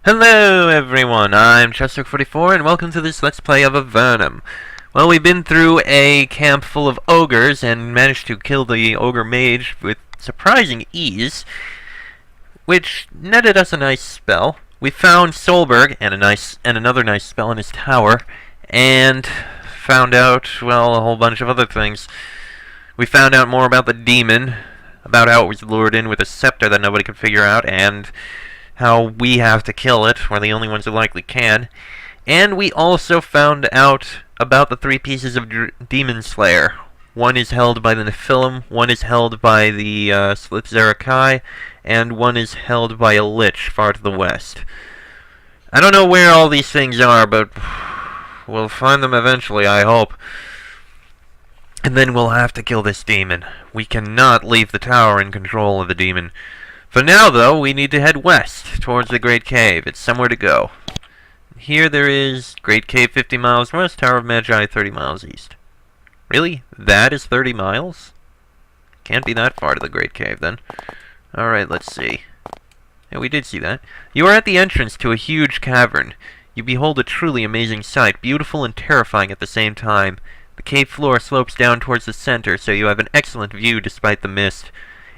Hello everyone, I'm Chester44 and welcome to this Let's Play of Avernum. Well, we've been through a camp full of ogres and managed to kill the ogre mage with surprising ease, which netted us a nice spell. We found Solberg and another nice spell in his tower, and found out, well, a whole bunch of other things. We found out more about the demon, about how it was lured in with a scepter that nobody could figure out, and how we have to kill it. We're the only ones who likely can. And we also found out about the three pieces of Demon Slayer. One is held by the Nephilim, one is held by the Slipzerakai, and one is held by a Lich far to the west. I don't know where all these things are, but we'll find them eventually, I hope. And then we'll have to kill this demon. We cannot leave the tower in control of the demon. For now, though, we need to head west, towards the Great Cave. It's somewhere to go. Here there is Great Cave 50 miles west, Tower of Magi 30 miles east. Really? That is 30 miles? Can't be that far to the Great Cave, then. Alright, let's see. Yeah, we did see that. You are at the entrance to a huge cavern. You behold a truly amazing sight, beautiful and terrifying at the same time. The cave floor slopes down towards the center, so you have an excellent view despite the mist.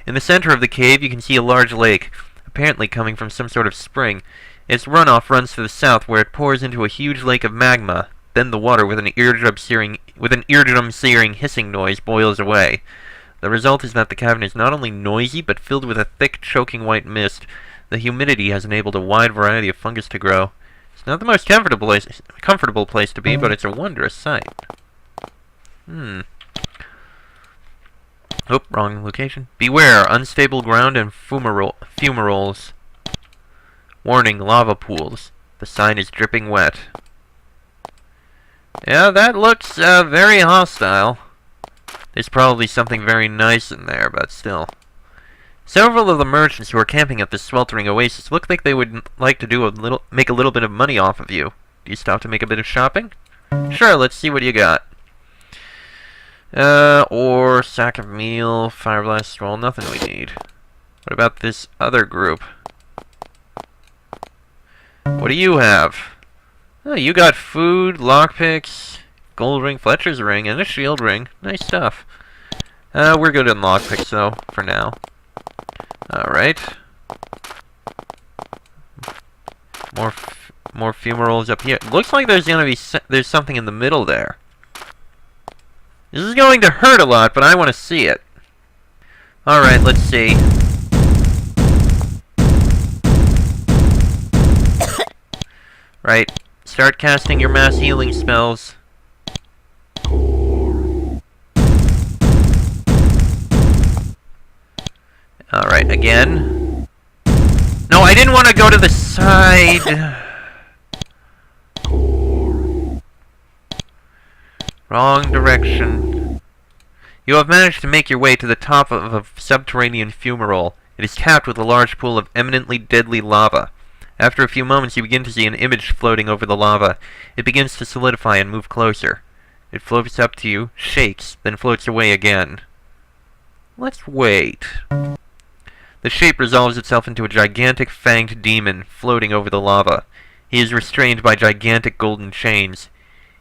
In the center of the cave, you can see a large lake, apparently coming from some sort of spring. Its runoff runs to the south, where it pours into a huge lake of magma. Then the water, with an eardrum-searing hissing noise, boils away. The result is that the cavern is not only noisy, but filled with a thick, choking white mist. The humidity has enabled a wide variety of fungus to grow. It's not the most comfortable place to be, but it's a wondrous sight. Oh, wrong location. Beware, unstable ground and fumaroles. Warning, lava pools. The sign is dripping wet. Yeah, that looks very hostile. There's probably something very nice in there, but still. Several of the merchants who are camping at this sweltering oasis look like they would like to make a little bit of money off of you. Do you stop to make a bit of shopping? Sure, let's see what you got. Or sack of meal, fireblast scroll, nothing we need. What about this other group? What do you have? Oh, you got food, lockpicks, gold ring, Fletcher's ring, and a shield ring. Nice stuff. We're good on lockpicks, though, for now. Alright. More fumaroles up here. Looks like there's gonna be there's something in the middle there. This is going to hurt a lot, but I want to see it. Alright, let's see. Right, start casting your mass healing spells. Alright, again. No, I didn't want to go to the side. Wrong direction. You have managed to make your way to the top of a subterranean fumarole. It is capped with a large pool of eminently deadly lava. After a few moments, you begin to see an image floating over the lava. It begins to solidify and move closer. It floats up to you, shakes, then floats away again. Let's wait. The shape resolves itself into a gigantic fanged demon floating over the lava. He is restrained by gigantic golden chains.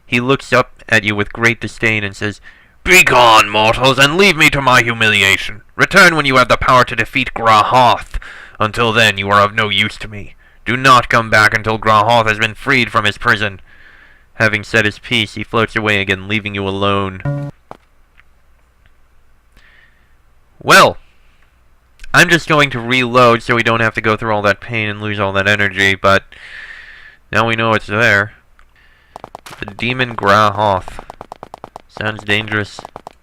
He looks up at you with great disdain and says, "Begone, mortals, and leave me to my humiliation. Return when you have the power to defeat Grahoth. Until then, you are of no use to me. Do not come back until Grahoth has been freed from his prison." Having said his piece, he floats away again, leaving you alone. Well, I'm just going to reload so we don't have to go through all that pain and lose all that energy, but now we know it's there. The demon Grahoth. Sounds dangerous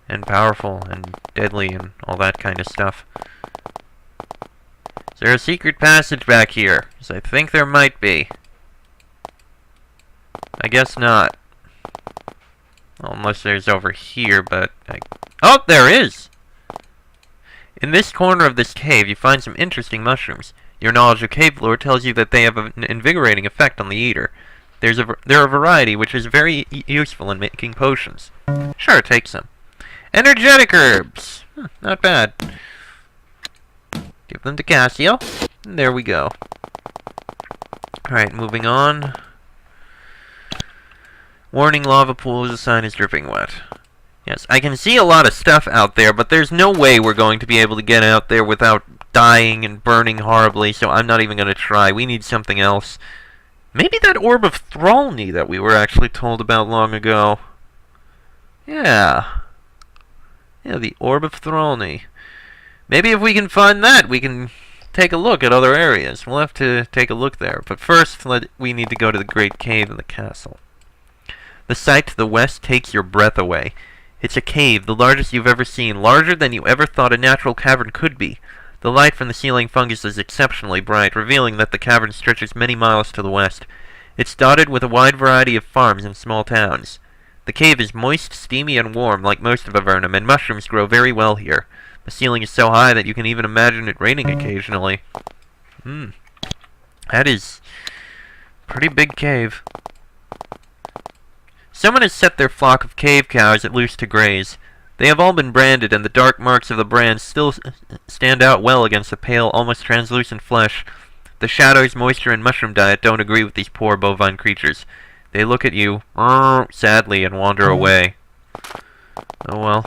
and powerful and deadly and all that kind of stuff. Is there a secret passage back here? Because I think there might be. I guess not. Well, unless there's over here, but oh, there is! In this corner of this cave, you find some interesting mushrooms. Your knowledge of cave lore tells you that they have an invigorating effect on the eater. They're a variety which is very useful in making potions. Sure, take some. Energetic herbs! Not bad. Give them to Cassio. And there we go. Alright, moving on. Warning, lava pool is a sign is dripping wet. Yes, I can see a lot of stuff out there, but there's no way we're going to be able to get out there without dying and burning horribly, so I'm not even going to try. We need something else. Maybe that Orb of Thralny that we were actually told about long ago. Yeah. Yeah, the Orb of Thralny. Maybe if we can find that, we can take a look at other areas. We'll have to take a look there. But first, we need to go to the Great Cave in the castle. The sight to the west takes your breath away. It's a cave, the largest you've ever seen, larger than you ever thought a natural cavern could be. The light from the ceiling fungus is exceptionally bright, revealing that the cavern stretches many miles to the west. It's dotted with a wide variety of farms and small towns. The cave is moist, steamy, and warm, like most of Avernum, and mushrooms grow very well here. The ceiling is so high that you can even imagine it raining occasionally. That is a pretty big cave. Someone has set their flock of cave cows at loose to graze. They have all been branded, and the dark marks of the brands still stand out well against the pale, almost translucent flesh. The shadows, moisture, and mushroom diet don't agree with these poor bovine creatures. They look at you, sadly, and wander away. Oh well.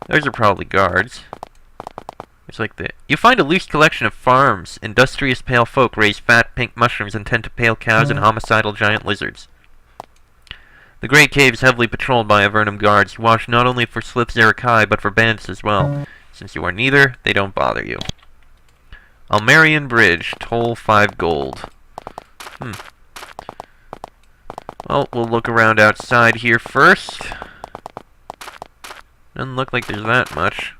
Those are probably guards. It's like the... You find a loose collection of farms. Industrious pale folk raise fat pink mushrooms and tend to pale cows and homicidal giant lizards. The Great Cave is heavily patrolled by Avernum guards who watch not only for Slith Zerakai, but for bandits as well. Since you are neither, they don't bother you. Almarian Bridge. Toll 5 gold. Well, we'll look around outside here first. Doesn't look like there's that much.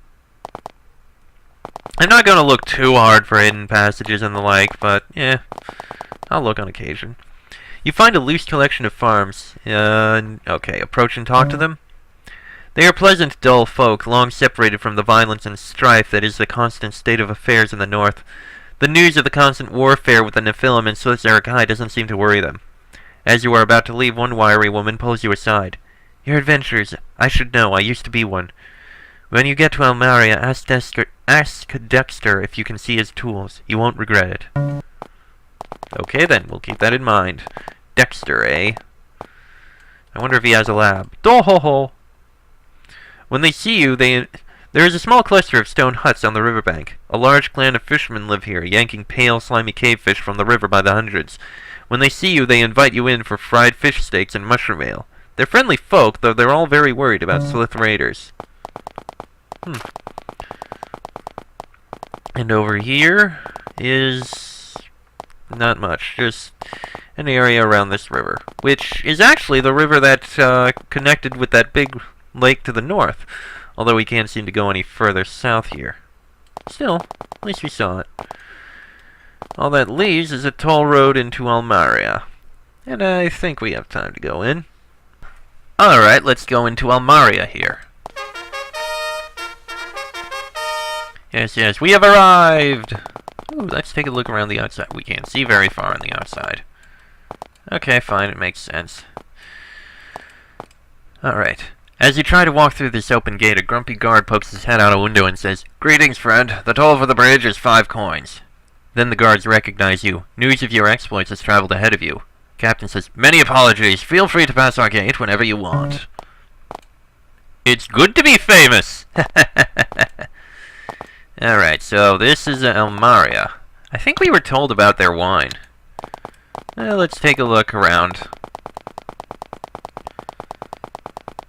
I'm not going to look too hard for hidden passages and the like, but, yeah, I'll look on occasion. You find a loose collection of farms. Okay, approach and talk to them. They are pleasant, dull folk, long separated from the violence and strife that is the constant state of affairs in the north. The news of the constant warfare with the Nephilim and Slith Zerakai doesn't seem to worry them. As you are about to leave, one wiry woman pulls you aside. Your adventures. I should know. I used to be one. When you get to Almaria, ask Dexter if you can see his tools. You won't regret it. Okay then, we'll keep that in mind. Dexter, eh? I wonder if he has a lab. Do-ho-ho! When they see you, there is a small cluster of stone huts on the riverbank. A large clan of fishermen live here, yanking pale, slimy cave fish from the river by the hundreds. When they see you, they invite you in for fried fish steaks and mushroom ale. They're friendly folk, though they're all very worried about Slith raiders. And over here is not much, just an area around this river, which is actually the river that connected with that big lake to the north, although we can't seem to go any further south here. Still, at least we saw it. All that leaves is a toll road into Almaria, and I think we have time to go in. Alright, let's go into Almaria here. Yes, we have arrived! Ooh, let's take a look around the outside. We can't see very far on the outside. Okay, fine, it makes sense. Alright. As you try to walk through this open gate, a grumpy guard pokes his head out a window and says, "Greetings, friend. The toll for the bridge is 5 coins. Then the guards recognize you. News of your exploits has traveled ahead of you. Captain says, "Many apologies. Feel free to pass our gate whenever you want." It's good to be famous! Alright, so this is Almaria. I think we were told about their wine. Let's take a look around.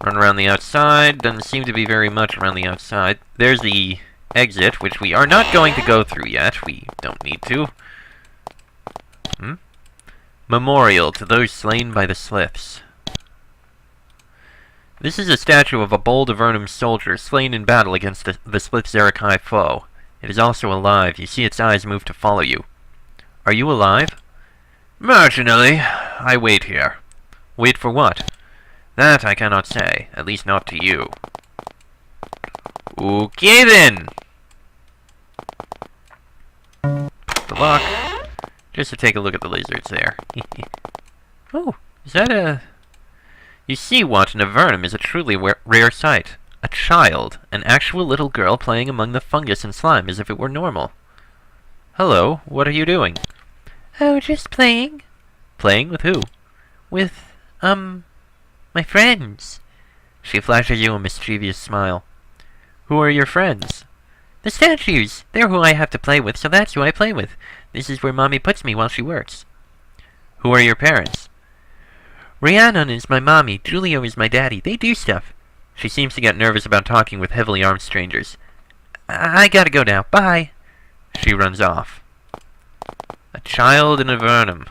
Run around the outside. Doesn't seem to be very much around the outside. There's the exit, which we are not going to go through yet. We don't need to. Memorial to those slain by the Sliths. This is a statue of a bold Avernum soldier slain in battle against the Slith Zerakai foe. It is also alive. You see its eyes move to follow you. Are you alive? Marginally. I wait here. Wait for what? That I cannot say. At least not to you. Okay then! The lock. Just to take a look at the lizards there. Oh, is that a... You see what in Avernum is a truly rare sight. A child, an actual little girl playing among the fungus and slime as if it were normal. Hello, what are you doing? Oh, just playing. Playing with who? With, my friends. She flashes you a mischievous smile. Who are your friends? The statues. They're who I have to play with, so that's who I play with. This is where Mommy puts me while she works. Who are your parents? Rhiannon is my mommy. Julio is my daddy. They do stuff. She seems to get nervous about talking with heavily armed strangers. I gotta go now. Bye. She runs off. A child in Avernum.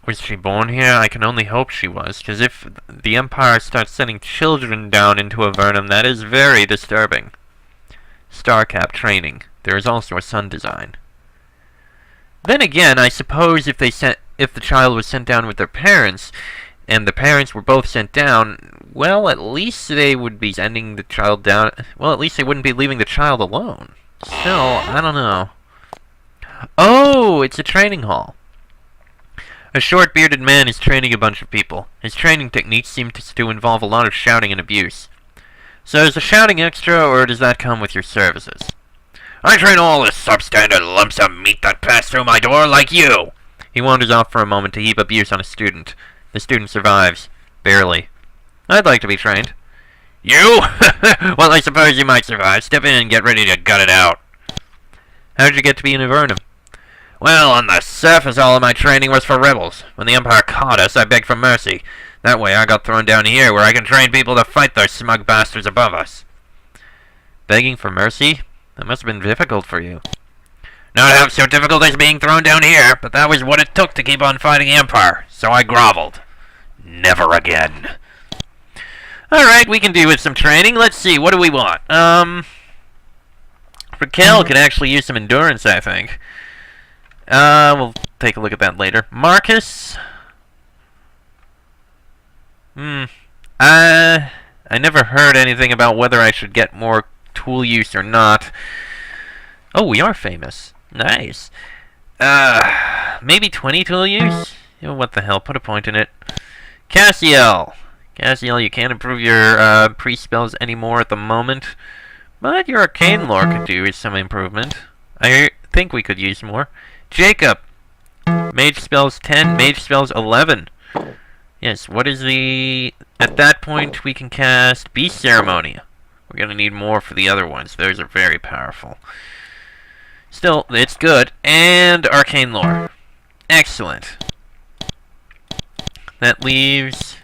Was she born here? I can only hope she was, because if the Empire starts sending children down into Avernum, that is very disturbing. Starcap training. There is also a sun design. Then again, I suppose if the child was sent down with their parents, and the parents were both sent down, well, at least they would be sending the child down. Well, at least they wouldn't be leaving the child alone. Still, I don't know. Oh, it's a training hall. A short, bearded man is training a bunch of people. His training techniques seem to involve a lot of shouting and abuse. So is the shouting extra, or does that come with your services? I train all the substandard lumps of meat that pass through my door like you! He wanders off for a moment to heap abuse on a student. The student survives. Barely. I'd like to be trained. You? Well, I suppose you might survive. Step in and get ready to gut it out. How'd you get to be in Avernum? Well, on the surface, all of my training was for rebels. When the Empire caught us, I begged for mercy. That way, I got thrown down here, where I can train people to fight those smug bastards above us. Begging for mercy? That must have been difficult for you. Not half so difficult as being thrown down here, but that was what it took to keep on fighting the Empire, so I groveled. Never again. Alright, we can do with some training. Let's see, what do we want? Raquel could actually use some endurance, I think. We'll take a look at that later. Marcus? I never heard anything about whether I should get more tool use or not. Oh, we are famous. Nice. Maybe 20 tool use? Oh, what the hell, put a point in it. Cassiel! Cassiel, you can't improve your priest spells anymore at the moment, but your arcane lore could do with some improvement. I think we could use more. Jacob! Mage spells 10, mage spells 11. Yes, what is the... At that point, we can cast Beast Ceremony. We're gonna need more for the other ones. Those are very powerful. Still, it's good. And arcane lore. Excellent. That leaves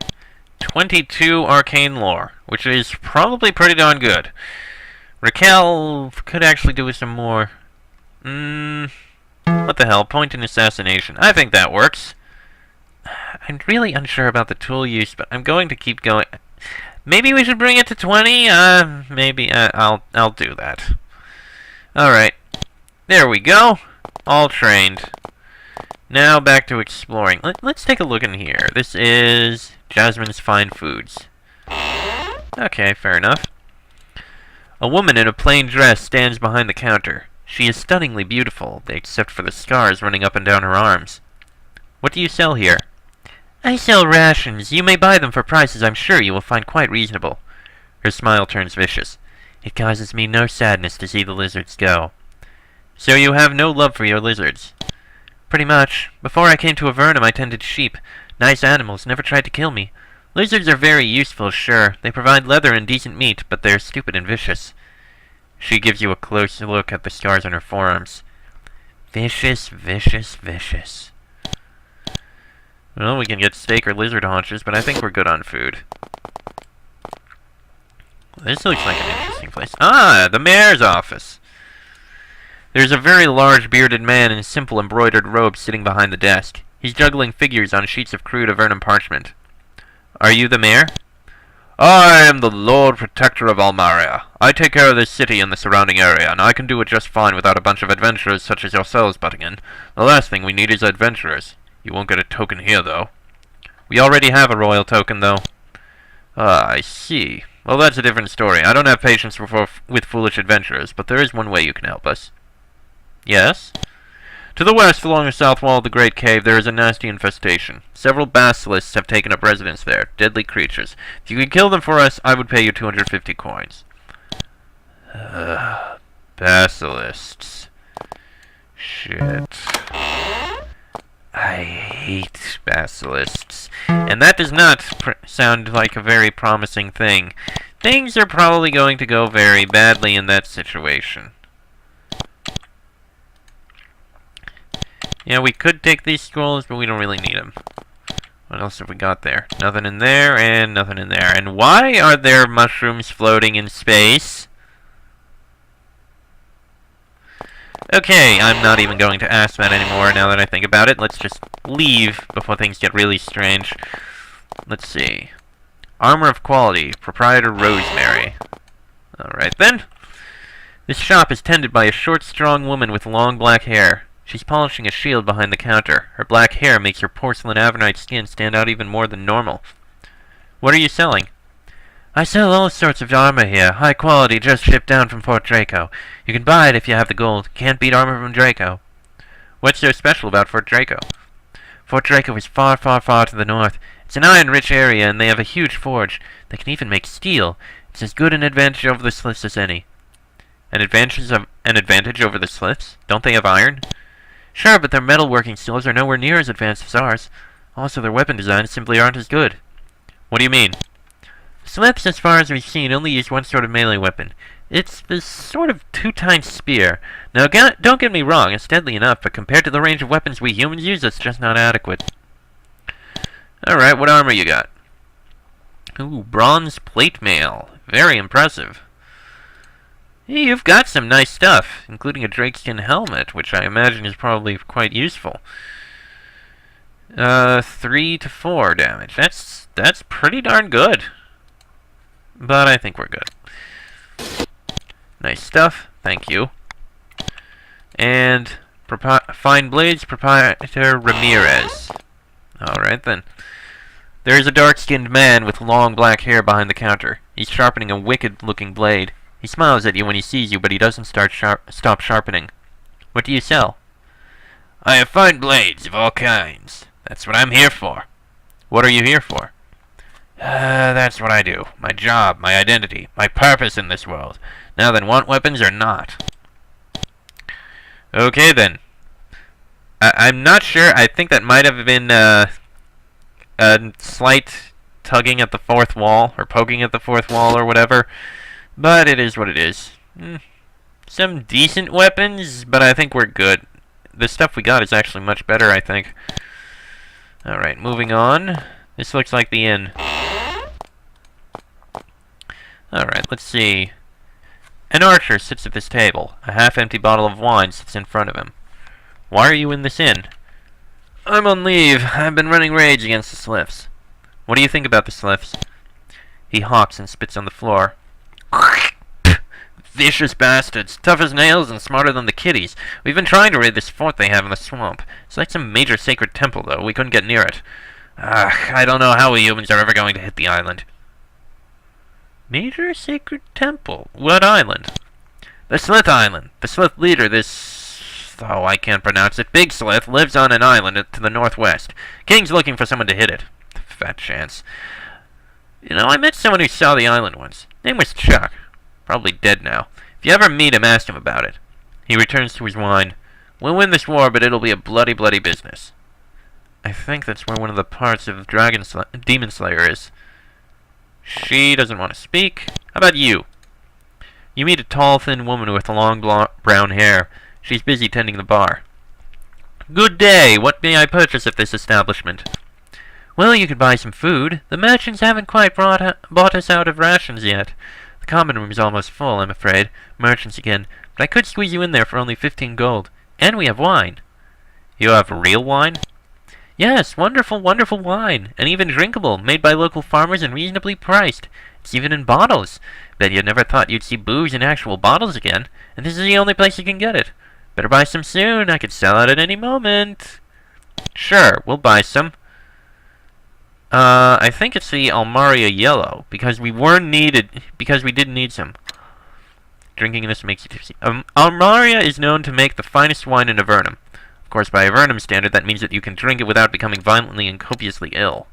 22 arcane lore, which is probably pretty darn good. Raquel could actually do with some more. What the hell? Point in assassination. I think that works. I'm really unsure about the tool use, but I'm going to keep going. Maybe we should bring it to 20? Maybe. I'll do that. Alright. There we go. All trained. Now back to exploring. Let's take a look in here. This is Jasmine's Fine Foods. Okay, fair enough. A woman in a plain dress stands behind the counter. She is stunningly beautiful, except for the scars running up and down her arms. What do you sell here? I sell rations. You may buy them for prices I'm sure you will find quite reasonable. Her smile turns vicious. It causes me no sadness to see the lizards go. So you have no love for your lizards? Pretty much. Before I came to Avernum, I tended sheep. Nice animals, never tried to kill me. Lizards are very useful, sure. They provide leather and decent meat, but they're stupid and vicious. She gives you a close look at the scars on her forearms. Vicious, vicious, vicious. Well, we can get steak or lizard haunches, but I think we're good on food. This looks like an interesting place. Ah, the mayor's office. There's a very large bearded man in simple embroidered robes sitting behind the desk. He's juggling figures on sheets of crude Avernum parchment. Are you the mayor? I am the Lord Protector of Almaria. I take care of this city and the surrounding area, and I can do it just fine without a bunch of adventurers such as yourselves butting in. The last thing we need is adventurers. You won't get a token here, though. We already have a royal token, though. Ah, I see. Well, that's a different story. I don't have patience with foolish adventurers, but there is one way you can help us. Yes? To the west, along the south wall of the Great Cave, there is a nasty infestation. Several basilisks have taken up residence there, deadly creatures. If you could kill them for us, I would pay you 250 coins. Basilisks. Shit. I hate basilisks. And that does not sound like a very promising thing. Things are probably going to go very badly in that situation. Yeah, we could take these scrolls, but we don't really need them. What else have we got there? Nothing in there, and nothing in there. And why are there mushrooms floating in space? Okay, I'm not even going to ask that anymore now that I think about it. Let's just leave before things get really strange. Let's see. Armor of quality. Proprietor Rosemary. Alright then. This shop is tended by a short, strong woman with long black hair. She's polishing a shield behind the counter. Her black hair makes her porcelain Avernite skin stand out even more than normal. What are you selling? I sell all sorts of armor here, high quality, just shipped down from Fort Draco. You can buy it if you have the gold. Can't beat armor from Draco. What's so special about Fort Draco? Fort Draco is far, far, far to the north. It's an iron-rich area, and they have a huge forge. They can even make steel. It's as good an advantage over the Sliths as any. An advantage over the Sliths? Don't they have iron? Sure, but their metalworking skills are nowhere near as advanced as ours. Also, their weapon designs simply aren't as good. What do you mean? Sliths, as far as we've seen, only use one sort of melee weapon. It's this sort of two-tined spear. Now, don't get me wrong, it's deadly enough, but compared to the range of weapons we humans use, it's just not adequate. Alright, what armor you got? Ooh, bronze plate mail. Very impressive. Hey, you've got some nice stuff, including a drakeskin helmet, which I imagine is probably quite useful. 3 to 4 damage. That's pretty darn good. But I think we're good. Nice stuff. Thank you. And Fine Blades, Proprietor Ramirez. Alright then. There is a dark-skinned man with long black hair behind the counter. He's sharpening a wicked-looking blade. He smiles at you when he sees you, but he doesn't stop sharpening. What do you sell? I have fine blades of all kinds. That's what I'm here for. What are you here for? That's what I do. My job, my identity, my purpose in this world. Now then, want weapons or not? Okay then. I'm not sure. I think that might have been a slight tugging at the fourth wall, or poking at the fourth wall, or whatever. But it is what it is. Some decent weapons, but I think we're good. The stuff we got is actually much better, I think. Alright, moving on. This looks like the inn. Alright, let's see. An archer sits at this table. A half-empty bottle of wine sits in front of him. Why are you in this inn? I'm on leave. I've been running raids against the Sliths. What do you think about the Sliths? He hawks and spits on the floor. Vicious bastards, tough as nails and smarter than the kiddies. We've been trying to raid this fort they have in the swamp. It's like some major sacred temple, though. We couldn't get near it. I don't know how we humans are ever going to hit the island. Major sacred temple? What island? The Slith Island. The Slith leader, oh, I can't pronounce it. Big Slith lives on an island to the northwest. King's looking for someone to hit it. Fat chance. You know, I met someone who saw the island once. Name was Chuck. Probably dead now. If you ever meet him, ask him about it. He returns to his wine. We'll win this war, but it'll be a bloody, bloody business. I think that's where one of the parts of Demon Slayer is. She doesn't want to speak. How about you? You meet a tall, thin woman with long brown hair. She's busy tending the bar. Good day. What may I purchase at this establishment? Well, you could buy some food. The merchants haven't quite bought us out of rations yet. The common room's almost full, I'm afraid. Merchants again. But I could squeeze you in there for only 15 gold. And we have wine. You have real wine? Yes, wonderful, wonderful wine. And even drinkable, made by local farmers and reasonably priced. It's even in bottles. Bet you never thought you'd see booze in actual bottles again. And this is the only place you can get it. Better buy some soon. I could sell out at any moment. Sure, we'll buy some. I think it's the Almaria Yellow, because we did need some. Drinking this makes you tipsy. Almaria is known to make the finest wine in Avernum. Of course, by Avernum standard, that means that you can drink it without becoming violently and copiously ill.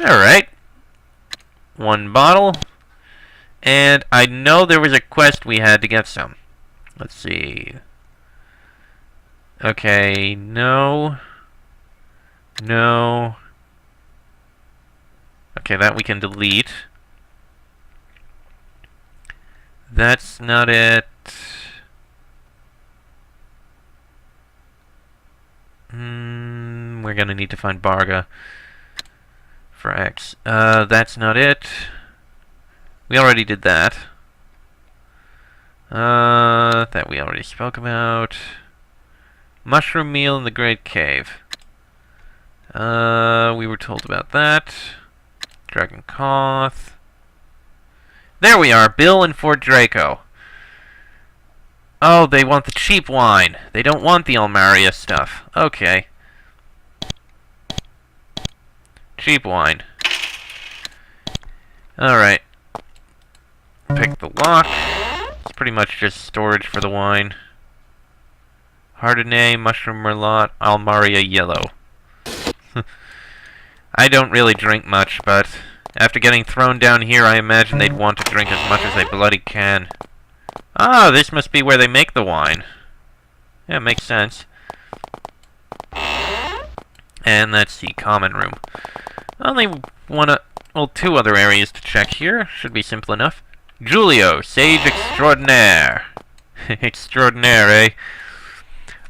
Alright. 1 bottle. And I know there was a quest we had to get some. Let's see. Okay, no. No. Okay, that we can delete. That's not it. We're gonna need to find Barga for X. That's not it. We already did that. That we already spoke about. Mushroom meal in the Great Cave. We were told about that. Dragon Koth. There we are, Bill and Fort Draco. Oh, they want the cheap wine. They don't want the Almaria stuff. Okay. Cheap wine. Alright. Pick the lock. It's pretty much just storage for the wine. Hardonnay, Mushroom Merlot, Almaria Yellow. I don't really drink much, but after getting thrown down here, I imagine they'd want to drink as much as they bloody can. Ah, this must be where they make the wine. Yeah, makes sense. And that's the common room. Only two other areas to check here. Should be simple enough. Julio, Sage Extraordinaire. Extraordinaire, eh?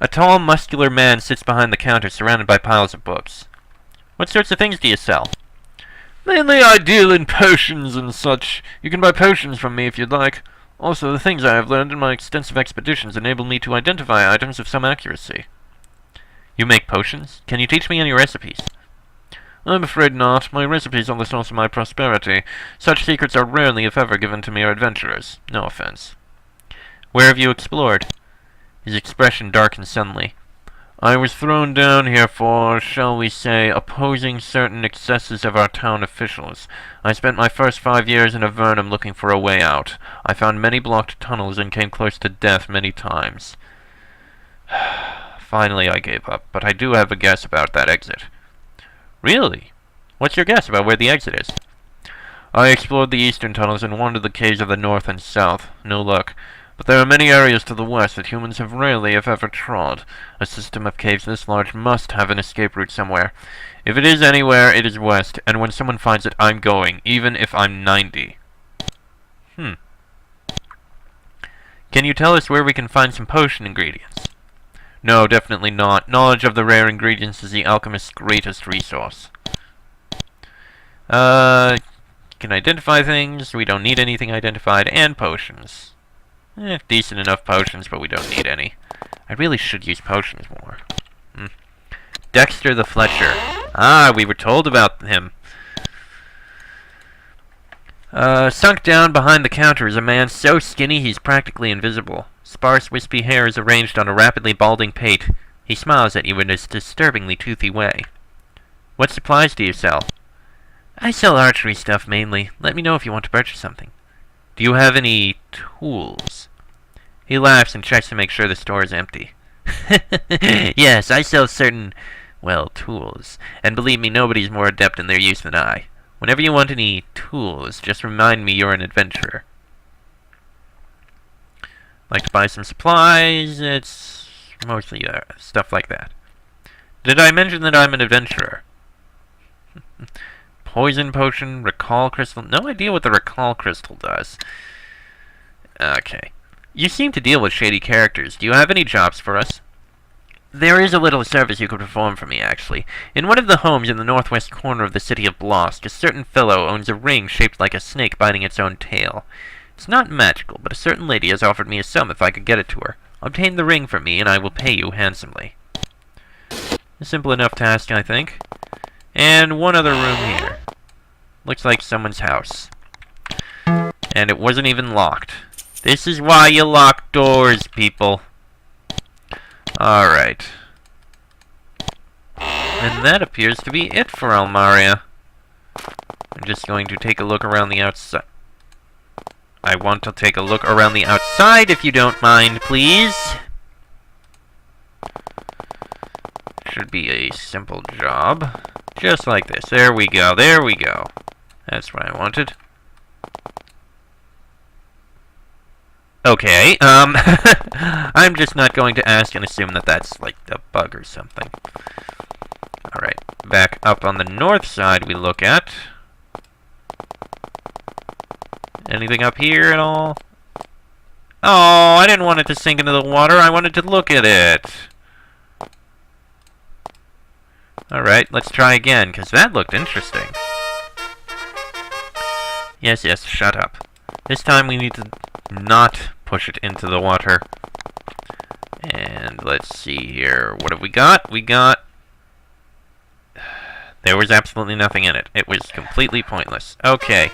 A tall, muscular man sits behind the counter, surrounded by piles of books. What sorts of things do you sell? Mainly I deal in potions and such. You can buy potions from me if you'd like. Also, the things I have learned in my extensive expeditions enable me to identify items of some accuracy. You make potions? Can you teach me any recipes? I'm afraid not. My recipes are the source of my prosperity. Such secrets are rarely, if ever, given to mere adventurers. No offense. Where have you explored? His expression darkened suddenly. I was thrown down here for, shall we say, opposing certain excesses of our town officials. I spent my first 5 years in Avernum looking for a way out. I found many blocked tunnels and came close to death many times. Finally, I gave up, but I do have a guess about that exit. Really? What's your guess about where the exit is? I explored the eastern tunnels and wandered the caves of the north and south. No luck. But there are many areas to the west that humans have rarely, if ever, trod. A system of caves this large must have an escape route somewhere. If it is anywhere, it is west, and when someone finds it, I'm going, even if I'm 90. Can you tell us where we can find some potion ingredients? No, definitely not. Knowledge of the rare ingredients is the alchemist's greatest resource. Can identify things, we don't need anything identified, and potions. Decent enough potions, but we don't need any. I really should use potions more. Dexter the Fletcher. Ah, we were told about him. Sunk down behind the counter is a man so skinny he's practically invisible. Sparse, wispy hair is arranged on a rapidly balding pate. He smiles at you in his disturbingly toothy way. What supplies do you sell? I sell archery stuff mainly. Let me know if you want to purchase something. Do you have any tools? He laughs and checks to make sure the store is empty. Yes, I sell certain, well, tools. And believe me, nobody's more adept in their use than I. Whenever you want any tools, just remind me you're an adventurer. Like to buy some supplies, it's mostly stuff like that. Did I mention that I'm an adventurer? Poison potion, recall crystal. No idea what the recall crystal does. Okay. You seem to deal with shady characters. Do you have any jobs for us? There is a little service you could perform for me, actually. In one of the homes in the northwest corner of the city of Blosk, a certain fellow owns a ring shaped like a snake biting its own tail. It's not magical, but a certain lady has offered me a sum if I could get it to her. Obtain the ring for me, and I will pay you handsomely. A simple enough task, I think. And one other room here. Looks like someone's house. And it wasn't even locked. This is why you lock doors, people. Alright. And that appears to be it for Almaria. I'm just going to take a look around the outside. I want to take a look around the outside, if you don't mind, please. Should be a simple job. Just like this. There we go. There we go. That's what I wanted. Okay, I'm just not going to ask and assume that that's, like, a bug or something. Alright, back up on the north side we look at. Anything up here at all? Oh, I didn't want it to sink into the water. I wanted to look at it. Alright, let's try again, because that looked interesting. Yes, yes, shut up. This time we need to not push it into the water. And let's see here. What have we got? We got... There was absolutely nothing in it. It was completely pointless. Okay.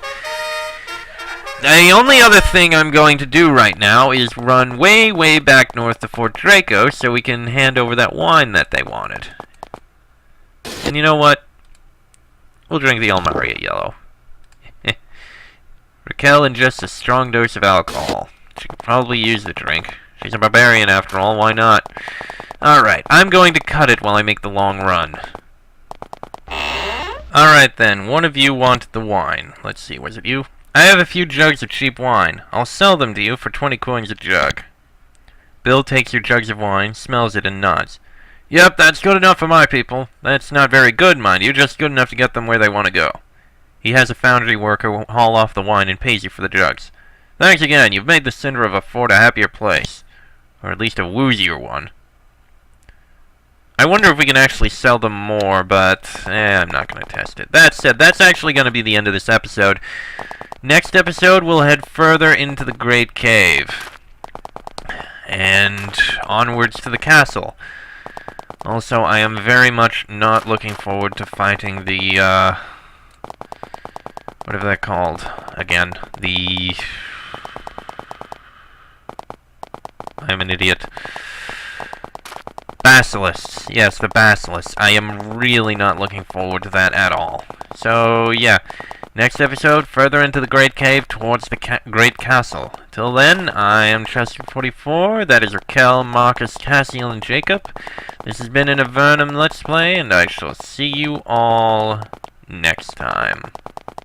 The only other thing I'm going to do right now is run way, way back north to Fort Draco so we can hand over that wine that they wanted. And you know what? We'll drink the Almaria yellow. Raquel ingests a strong dose of alcohol. She could probably use the drink. She's a barbarian after all, why not? Alright, I'm going to cut it while I make the long run. Alright then, one of you wanted the wine. Let's see, was it you? I have a few jugs of cheap wine. I'll sell them to you for 20 coins a jug. Bill takes your jugs of wine, smells it, and nods. Yep, that's good enough for my people. That's not very good, mind you, just good enough to get them where they want to go. He has a foundry worker haul off the wine and pays you for the jugs. Thanks again, you've made the center of a fort a happier place. Or at least a woozier one. I wonder if we can actually sell them more, but I'm not going to test it. That said, that's actually going to be the end of this episode. Next episode, we'll head further into the Great Cave. And onwards to the castle. Also, I am very much not looking forward to fighting the, whatever they're called. Again, the... I'm an idiot. Basilisks. Yes, the basilisks. I am really not looking forward to that at all. So, yeah. Next episode, further into the Great Cave towards the Great Castle. Till then, I am Chester44. That is Raquel, Marcus, Cassiel, and Jacob. This has been an Avernum Let's Play, and I shall see you all next time.